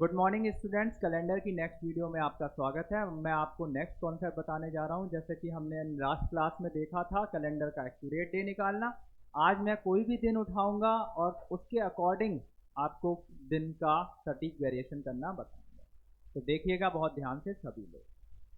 Good morning students. Calendar की next video में आपका स्वागत है। मैं आपको नेक्स्ट कॉन्सेप्ट बताने जा रहा हूं। जैसे कि हमने लास्ट क्लास में देखा था कैलेंडर का एक्यूरेट डे निकालना। आज मैं कोई भी दिन उठाऊंगा और उसके अकॉर्डिंग आपको दिन का सटीक वेरिएशन करना बताऊंगा। तो देखिएगा बहुत ध्यान से सभी लोग।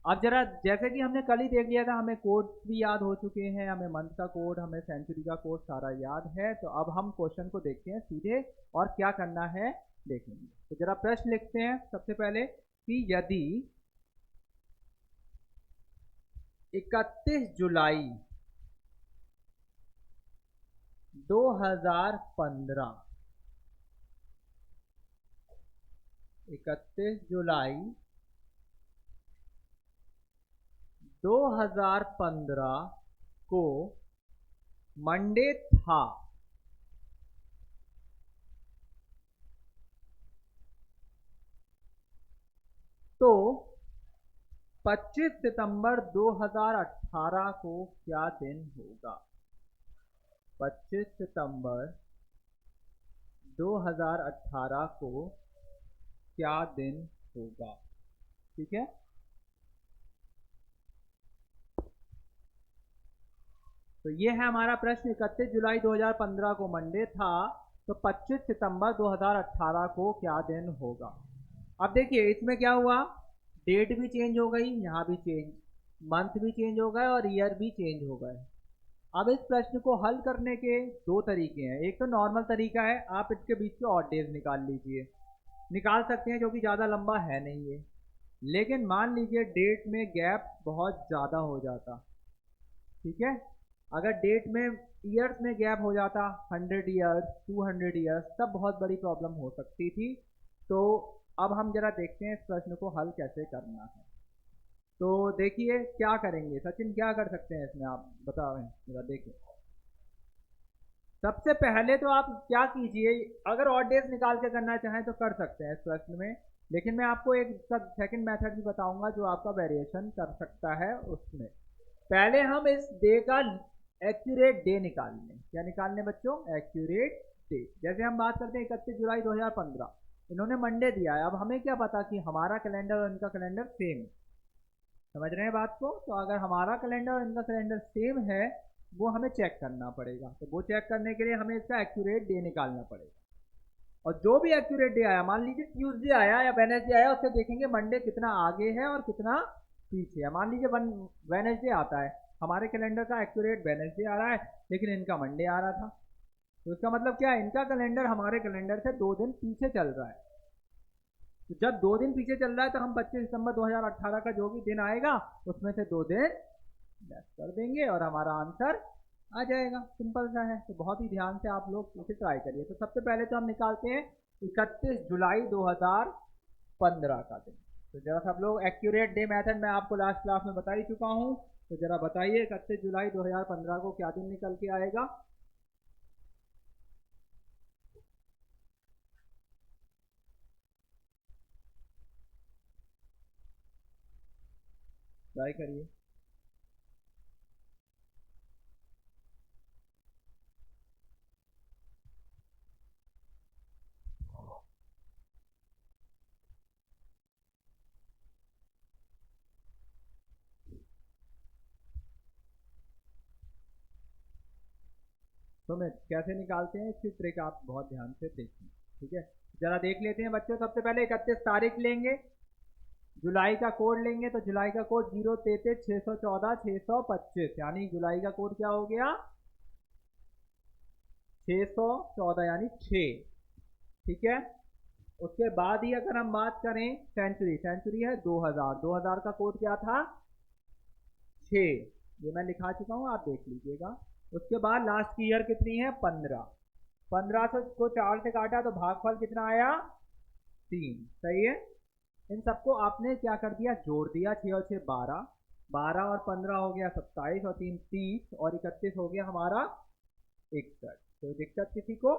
अब जरा जैसे कि हमने कल ही देख लिया था, हमें कोड भी याद हो चुके हैं, हमें मंथ का कोड, हमें सेंचुरी का कोड सारा याद है। तो अब हम क्वेश्चन को देखते हैं सीधे और क्या करना है देखेंगे। तो जरा प्रश्न लिखते हैं सबसे पहले कि यदि 31 जुलाई 2015 31 जुलाई 2015 को मंडे था, तो 25 सितंबर 2018 को क्या दिन होगा। 25 सितंबर 2018 को क्या दिन होगा। ठीक है, तो ये है हमारा प्रश्न। 31 जुलाई 2015 को मंडे था, तो 25 सितंबर 2018 को क्या दिन होगा। अब देखिए इसमें क्या हुआ, डेट भी चेंज हो गई, यहाँ भी चेंज, मंथ भी चेंज हो गए और ईयर भी चेंज हो गए। अब इस प्रश्न को हल करने के दो तरीके हैं। एक तो नॉर्मल तरीका है, आप इसके बीच के ऑड डेज निकाल लीजिए, निकाल सकते हैं, जो कि ज़्यादा लंबा है नहीं है। लेकिन मान लीजिए डेट में गैप बहुत ज़्यादा हो जाता, ठीक है, अगर डेट में ईयर्स में गैप हो जाता 100 ईयर्स 200 ईयर्स, तब बहुत बड़ी प्रॉब्लम हो सकती थी। तो अब हम जरा देखते हैं इस प्रश्न को हल कैसे करना है। तो देखिए क्या करेंगे सचिन, क्या कर सकते हैं इसमें, आप बताओ जरा। देखिए सबसे पहले तो आप क्या कीजिए, अगर ऑड डेज निकाल के करना चाहें तो कर सकते हैं इस प्रश्न में, लेकिन मैं आपको एक सेकंड मेथड भी बताऊंगा जो आपका वेरिएशन कर सकता है। उसमें पहले हम इस डे का एक्यूरेट डे निकाल लें। क्या निकालने बच्चों, एक्यूरेट डे। जैसे हम बात करते हैं 31 जुलाई 2015, इन्होंने मंडे दिया है। अब हमें क्या पता कि हमारा कैलेंडर और इनका कैलेंडर सेम, समझ रहे हैं बात को। तो अगर हमारा कैलेंडर और इनका कैलेंडर सेम है, वो हमें चेक करना पड़ेगा। तो वो चेक करने के लिए हमें इसका एक्यूरेट डे निकालना पड़ेगा। और जो भी एक्यूरेट डे आया, मान लीजिए ट्यूसडे आया या वेडनेसडे आया, उससे देखेंगे मंडे कितना आगे है और कितना पीछे है। मान लीजिए वेडनेसडे आता है, हमारे कैलेंडर का एक्यूरेट वेडनेसडे आ रहा है, लेकिन इनका मंडे आ रहा था। तो इसका मतलब क्या है, इनका कैलेंडर हमारे कैलेंडर से 2 दिन पीछे चल रहा है। तो जब 2 दिन पीछे चल रहा है, तो हम 25 दिसंबर 2018 का जो भी दिन आएगा उसमें से 2 दिन लेस कर देंगे और हमारा आंसर आ जाएगा। सिंपल सा है। तो बहुत ही ध्यान से आप लोग इसे ट्राई करिए। तो सबसे पहले तो हम निकालते हैं 31 जुलाई 2015 का दिन। तो जरा सब लोग, एक्यूरेट डे मेथड मैं आपको लास्ट क्लास में बता ही चुका हूँ, तो जरा बताइए 31 जुलाई 2015 को क्या दिन निकल के आएगा। ट्राई करिए। तो मैं कैसे निकालते हैं इसकी ट्रिक आप बहुत ध्यान से देखिए, ठीक है। जरा देख लेते हैं बच्चों। सबसे पहले 31 तारीख लेंगे, जुलाई का कोड लेंगे। तो जुलाई का कोड 033-614-625, यानी जुलाई का कोड क्या हो गया, 614 यानी 6, ठीक है। उसके बाद ही अगर हम बात करें सेंचुरी, सेंचुरी है 2000, 2000 का कोड क्या था, 6, ये मैं लिखा चुका हूँ, आप देख लीजिएगा। उसके बाद लास्ट की ईयर कितनी है, 15, 15 को 4 से काटा तो भागफल कितना आया, 3, सही है। इन सबको आपने क्या कर दिया, जोड़ दिया, 6 और 6 12, 12 और 15 हो गया 27 और 3 30 और 31 हो गया हमारा 61। तो 61 किसी को,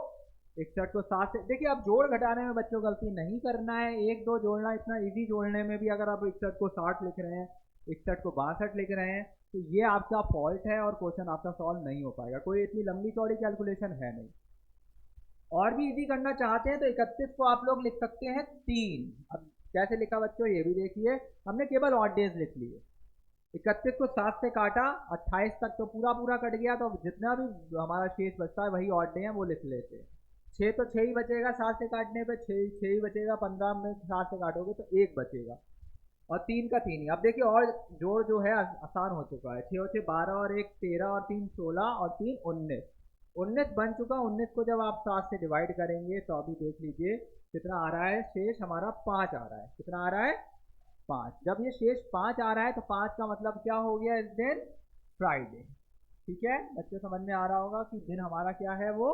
61 को 7 से, देखिए अब जोड़ घटाने में बच्चों गलती नहीं करना है। 1 2 जोड़ना इतना इजी, जोड़ने में भी अगर आप 61 को 60 लिख रहे हैं, 61 को 62 लिख रहे हैं, तो ये आपका फॉल्ट है और क्वेश्चन आपका सॉल्व नहीं हो पाएगा। कोई इतनी लंबी चौड़ी कैलकुलेशन है नहीं। और भी इजी करना चाहते हैं तो 31 को आप लोग लिख सकते हैं 3। अब कैसे लिखा बच्चों ये भी देखिए, हमने केवल ऑड डेज लिख लिए। 31 को 7 से काटा, 28 तक तो पूरा पूरा कट गया, तो जितना भी हमारा शेष बचता है वही ऑड डे है वो लिख लेते हैं। 6 तो 6 ही बचेगा 7 से काटने पे, 6 ही बचेगा, 15 में 7 से काटोगे तो 1 बचेगा, और 3 का 3 ही। अब देखिए और जोड़ जो है आसान हो चुका है। 6 और 6 12 और 1 13 और 3 16 और 3 19, 19 बन चुका। 19 को जब आप 7 से डिवाइड करेंगे तो अभी देख लीजिए कितना आ रहा है, शेष हमारा 5 आ रहा है। कितना आ रहा है? 5। जब ये शेष 5 आ रहा है तो 5 का मतलब क्या हो गया इस दिन? फ्राइडे। ठीक है बच्चों, समझ में आ रहा होगा कि दिन हमारा क्या है, वो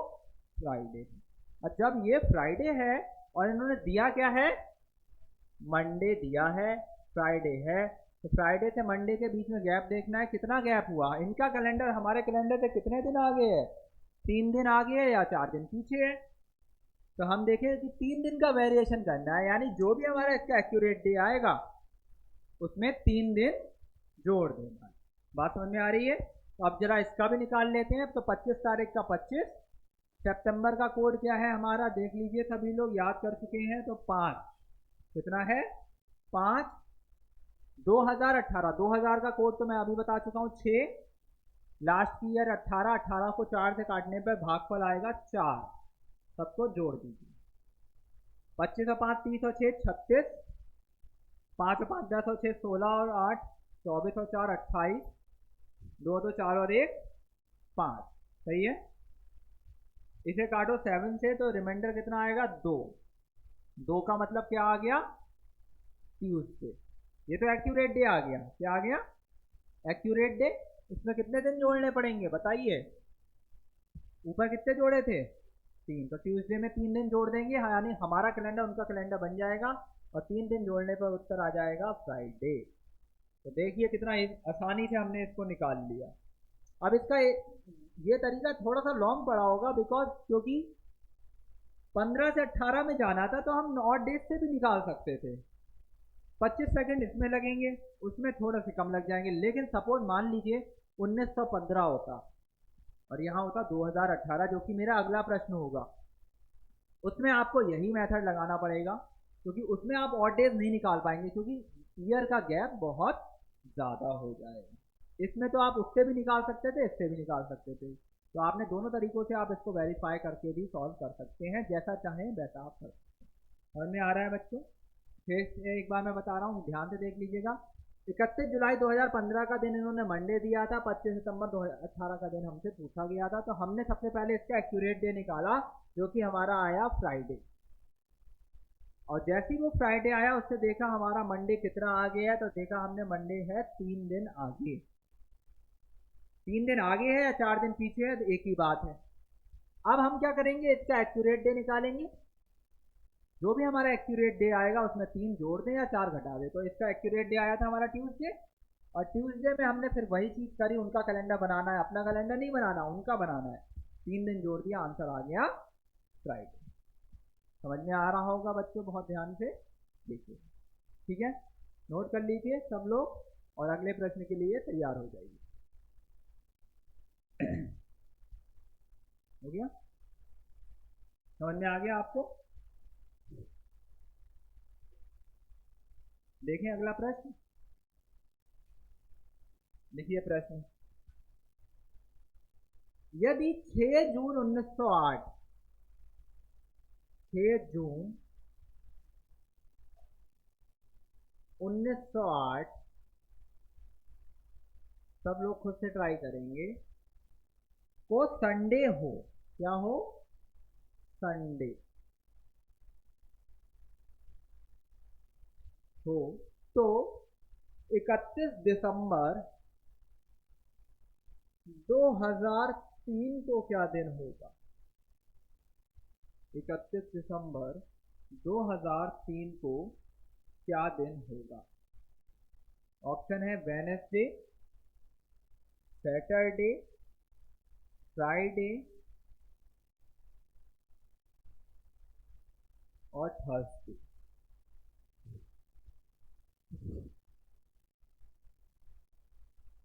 फ्राइडे। और जब ये फ्राइडे है और इन्होंने दिया क्या है, मंडे दिया है, फ्राइडे है, तो फ्राइडे से मंडे के बीच में गैप देखना है, कितना गैप हुआ। इनका कैलेंडर हमारे कैलेंडर से कितने दिन आगे है? 3 दिन आगे है या 4 दिन पीछे है? तो हम देखें कि 3 दिन का वेरिएशन करना है, यानी जो भी हमारा इसका एक्यूरेट डे आएगा उसमें 3 दिन जोड़ देना है। बात समझ में आ रही है? तो अब जरा इसका भी निकाल लेते हैं। तो 25 तारीख का 25, सितंबर का कोड क्या है हमारा, देख लीजिए, सभी लोग याद कर चुके हैं। तो 5 कितना है? 5 2018, 2000 का कोड तो मैं अभी बता चुका हूँ। 6 लास्ट ईयर 18, 18 को 4 से काटने पर भागफल आएगा 4, सबको जोड़ दीजिए। 25 और 5 30 और 6 36, 5 और 5 10 और 6 16 और 8 24 और 4 28, 2 2 4 और 1 5। सही है। इसे काटो 7 से तो रिमाइंडर कितना आएगा? 2। 2 का मतलब क्या आ गया? ट्यूसडे। ये तो एक्यूरेट डे आ गया। क्या आ गया? Accurate day. इसमें कितने दिन जोड़ने पड़ेंगे बताइए? ऊपर कितने जोड़े थे? 3। तो ट्यूसडे में 3 दिन जोड़ देंगे, यानी हमारा कैलेंडर उनका कैलेंडर बन जाएगा, और 3 दिन जोड़ने पर उत्तर आ जाएगा फ्राइडे। तो देखिए कितना आसानी से हमने इसको निकाल लिया। अब इसका ये तरीका थोड़ा सा लॉन्ग पड़ा होगा, बिकॉज क्योंकि 15 से 18 में जाना था तो हम ऑड डेज से भी निकाल सकते थे। 25 सेकंड इसमें लगेंगे, उसमें थोड़ा से कम लग जाएंगे। लेकिन सपोज मान लीजिए 1915 होता और यहाँ होता 2018, जो कि मेरा अगला प्रश्न होगा, उसमें आपको यही मेथड लगाना पड़ेगा, क्योंकि उसमें आप ऑड डेज नहीं निकाल पाएंगे, क्योंकि ईयर का गैप बहुत ज़्यादा हो जाएगा। इसमें तो आप उससे भी निकाल सकते थे, इससे भी निकाल सकते थे। तो आपने दोनों तरीकों से आप इसको वेरीफाई करके भी सॉल्व कर सकते हैं, जैसा चाहें वैसा आप कर सकते हैं। समझ में आ रहा है बच्चों? फिर से एक बार मैं बता रहा हूँ, ध्यान से देख लीजिएगा। 31 जुलाई 2015 का दिन इन्होंने मंडे दिया था, 25 सितंबर 2018 का दिन हमसे पूछा गया था, तो हमने सबसे पहले इसका एक्यूरेट डे निकाला, जो कि हमारा आया फ्राइडे। और जैसे ही वो फ्राइडे आया उससे देखा हमारा मंडे कितना आगे है, तो देखा हमने मंडे है 3 दिन आगे। 3 दिन आगे है या 4 दिन पीछे है, तो एक ही बात है। अब हम क्या करेंगे, इसका एक्यूरेट डे निकालेंगे। जो भी हमारा एक्यूरेट डे आएगा उसमें 3 जोड़ दें या 4 घटा दें। तो इसका एक्यूरेट डे आया था हमारा ट्यूसडे, और ट्यूसडे में हमने फिर वही चीज़ करी, उनका कैलेंडर बनाना है, अपना कैलेंडर नहीं बनाना, उनका बनाना है। 3 दिन जोड़ दिया, आंसर आ गया फ्राइडे। समझ में आ रहा होगा बच्चों, बहुत ध्यान से देखिए। ठीक है, नोट कर लीजिए सब लोग, और अगले प्रश्न के लिए तैयार हो जाइए। हो गया? समझ में आ गया आपको? देखें अगला प्रश्न, लिखिए प्रश्न। यदि 6 जून 1908, 6 जून 1908, सब लोग खुद से ट्राई करेंगे, को संडे हो, क्या हो? संडे हो, तो 31 दिसंबर 2003 को क्या दिन होगा? 31 दिसंबर 2003 को क्या दिन होगा? ऑप्शन है वेडनेसडे, सैटरडे, फ्राइडे और थर्सडे।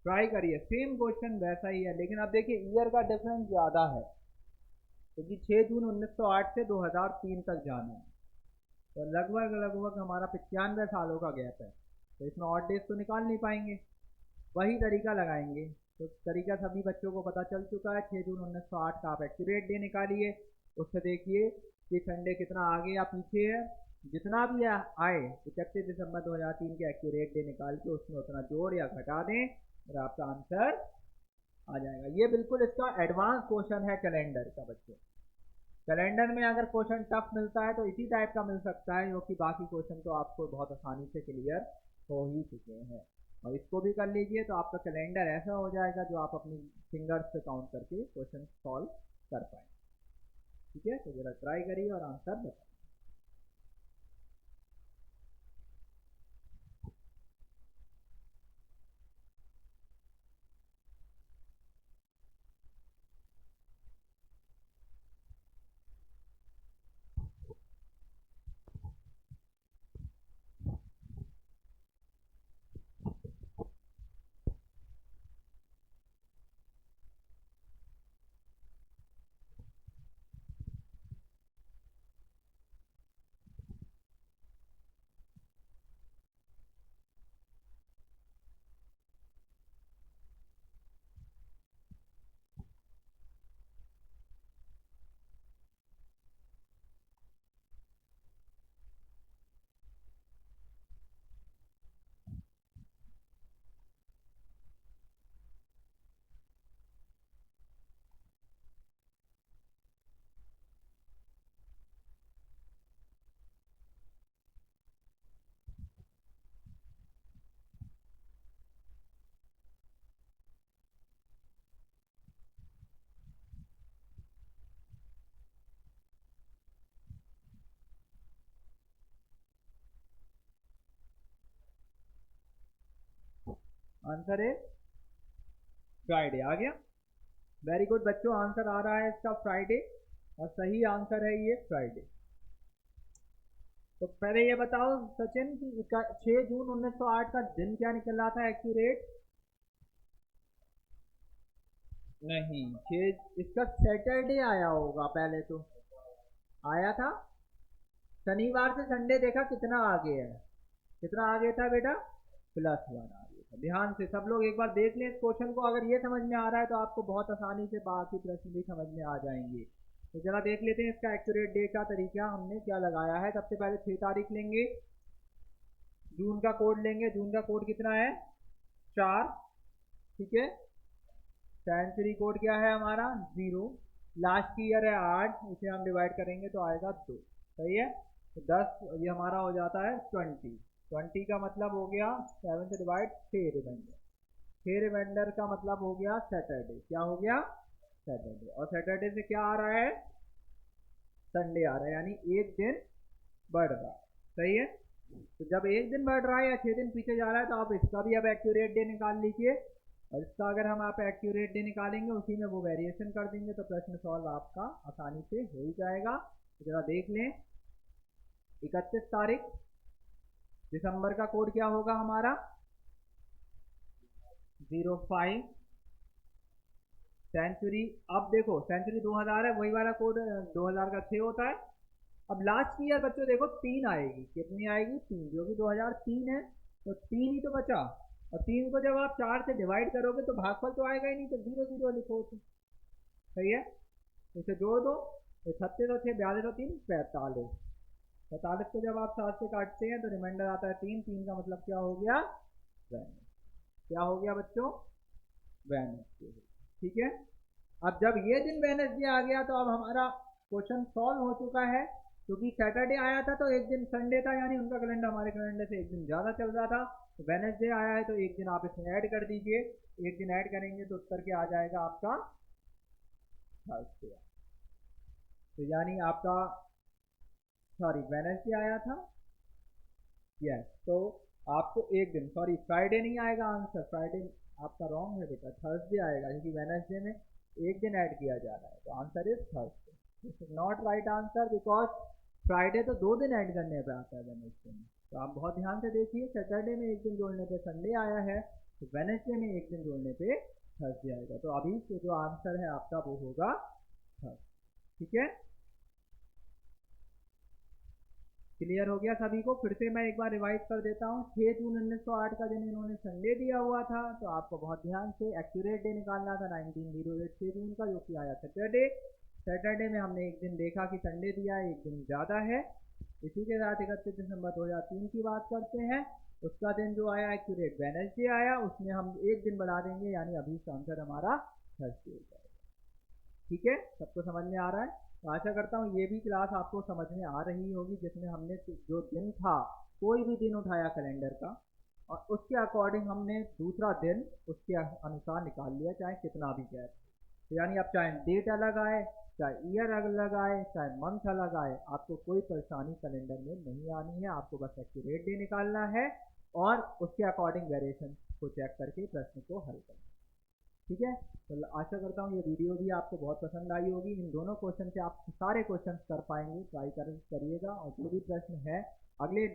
ट्राई करिए, सेम क्वेश्चन वैसा ही है, लेकिन अब देखिए ईयर का डिफरेंस ज़्यादा है, क्योंकि 6 जून 1908 से 2003 तक जाना है, तो लगभग लगभग हमारा 95 सालों का गैप है। तो इसमें ऑड डेज तो निकाल नहीं पाएंगे, वही तरीका लगाएंगे। तो तरीका सभी बच्चों को पता चल चुका है। 6 जून 1908 का आप एक्यूरेट डे निकालिए, उससे देखिए कि संडे कितना आगे या पीछे है। जितना भी आए 31 दिसंबर 2003 के एक्यूरेट डे निकाल के उसमें उतना जोड़ या घटा दें और आपका आंसर आ जाएगा। ये बिल्कुल इसका एडवांस क्वेश्चन है कैलेंडर का बच्चों। कैलेंडर में अगर क्वेश्चन टफ मिलता है तो इसी टाइप का मिल सकता है, क्योंकि बाकी क्वेश्चन तो आपको बहुत आसानी से क्लियर हो ही चुके हैं। और इसको भी कर लीजिए तो आपका कैलेंडर ऐसा हो जाएगा जो आप अपनी फिंगर्स से काउंट करके क्वेश्चन सॉल्व कर पाए। ठीक है, तो जरा ट्राई करिए और आंसर बताइए। आंसर है फ्राइडे। आ गया, वेरी गुड बच्चों, आंसर आ रहा है इसका फ्राइडे, और सही आंसर है ये फ्राइडे। तो पहले ये बताओ सचिन कि 6 जून 1908 का दिन क्या निकल रहा था एक्यूरेट? नहीं, 6 इसका सैटरडे आया होगा पहले तो। आया था शनिवार से संडे, देखा कितना आगे है, कितना आगे था बेटा, +1 आगे था। ध्यान से सब लोग एक बार देख लें इस क्वेश्चन को, अगर ये समझ में आ रहा है तो आपको बहुत आसानी से बाकी प्रश्न भी समझ में आ जाएंगे। तो जरा देख लेते हैं इसका एक्यूरेट डे का तरीका हमने क्या लगाया है। सबसे पहले 6 तारीख लेंगे, जून का कोड लेंगे। जून का कोड कितना है? 4। ठीक है, सेंचुरी कोड क्या है हमारा? 0। लास्ट ईयर है 8, इसे हम डिवाइड करेंगे तो आएगा 2। सही है, तो 10 ये हमारा हो जाता है 20 का मतलब हो गया 7 से डिवाइड 6 रिमाइंडर। 6 रिमाइंडर का मतलब हो गया सैटरडे। क्या हो गया? सैटरडे। और सैटरडे से क्या आ रहा है? संडे आ रहा है, यानी एक दिन बढ़ रहा है। सही है, तो जब एक दिन बढ़ रहा है या 6 दिन पीछे जा रहा है तो आप इसका भी अब एक्यूरेट डे निकाल लीजिए। और इसका अगर हम आप एक्यूरेट डे निकालेंगे उसी में वो वेरिएशन कर देंगे तो प्रश्न सॉल्व आपका आसानी से हो ही जाएगा। तो जरा देख लें, 31 तारीख दिसंबर का कोड क्या होगा हमारा? 05। सेंचुरी, अब देखो सेंचुरी 2000 है, वही वाला कोड 2000 का 6 होता है। अब लास्ट ईयर बच्चों देखो 3 आएगी, कितनी आएगी? 3, जो कि 2003 है, तो 3 ही तो बचा। और 3 को जब आप 4 से डिवाइड करोगे तो भागफल तो आएगा ही नहीं, तो 0 0 लिखो तो सही है। इसे जोड़ दो, तो 36 और 6 42 और 3 45। 45 को जब आप 7 से काटते हैं तो रिमाइंडर आता है 3। 3 का मतलब क्या हो गया? वेडनेसडे। क्या हो गया बच्चों? वेडनेसडे। ठीक है, अब जब ये दिन वेडनेसडे आ गया तो अब हमारा क्वेश्चन सॉल्व हो चुका है, क्योंकि सैटरडे आया था तो एक दिन संडे था, यानी उनका कैलेंडर हमारे कैलेंडर से एक दिन ज़्यादा चल रहा था। तो वेडनेसडे आया है तो एक दिन आप इसमें ऐड कर दीजिए। एक दिन ऐड करेंगे तो उत्तर क्या आ जाएगा आपका? थर्सडे। तो यानी आपका, सॉरी वेडनेसडे आया था, यस, तो आपको एक दिन, सॉरी फ्राइडे नहीं आएगा आंसर, फ्राइडे आपका रॉन्ग है बेटा, थर्सडे आएगा, क्योंकि वेडनेसडे में एक दिन ऐड किया जा रहा है। तो answer is Thursday. This is not right answer, because Friday तो 2 दिन ऐड करने पे आता है वेडनेसडे में। तो आप बहुत ध्यान से देखिए, सैटरडे में एक दिन जोड़ने पे संडे आया है, तो वेडनेसडे में एक दिन जोड़ने पे थर्सडे आएगा। तो अभी जो आंसर है आपका वो होगा थर्सडे। ठीक है, क्लियर हो गया सभी को? फिर से मैं एक बार रिवाइज कर देता हूँ। 6 जून 1908 का दिन इन्होंने संडे दिया हुआ था, तो आपको बहुत ध्यान से एक्यूरेट डे निकालना था 1908 6 जून का, जो कि आया सैटरडे। सैटरडे में हमने एक दिन देखा कि संडे दिया है, एक दिन ज़्यादा है। इसी के साथ 31 दिसंबर 2003 की बात करते हैं। उसका दिन जो आया एक्यूरेट वेडनेसडे आया, उसमें हम एक दिन बढ़ा देंगे, यानी अभी इसका आंसर हमारा थर्सडे हो जाएगा। ठीक है, सबको समझ में आ रहा है? तो आशा करता हूँ ये भी क्लास आपको समझ में आ रही होगी, जिसमें हमने जो दिन था, कोई भी दिन उठाया कैलेंडर का और उसके अकॉर्डिंग हमने दूसरा दिन उसके अनुसार निकाल लिया, चाहे कितना भी गैप। तो यानी आप चाहे डेट अलग आए, चाहे ईयर अलग आए, चाहे मंथ अलग आए, आपको कोई परेशानी कैलेंडर में नहीं आनी है। आपको बस एक्यूरेट डे निकालना है और उसके अकॉर्डिंग वेरिएशन को चेक करके प्रश्न को हल करना। ठीक है, तो आशा करता हूँ ये वीडियो भी आपको बहुत पसंद आई होगी। इन दोनों क्वेश्चन से आप सारे क्वेश्चन कर पाएंगे, ट्राई करिएगा। और जो भी प्रश्न है, अगले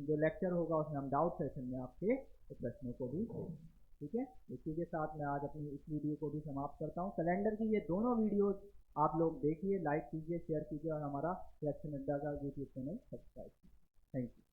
जो लेक्चर होगा उसमें हम डाउट सेशन में आपके प्रश्नों को भी देंगे। ठीक है, इसी के साथ मैं आज अपनी इस वीडियो को भी समाप्त करता हूँ। कैलेंडर की ये दोनों वीडियोज आप लोग देखिए, लाइक कीजिए, शेयर कीजिए और हमारा सिलेक्शन अड्डा का यूट्यूब चैनल सब्सक्राइब कीजिए। Thank you.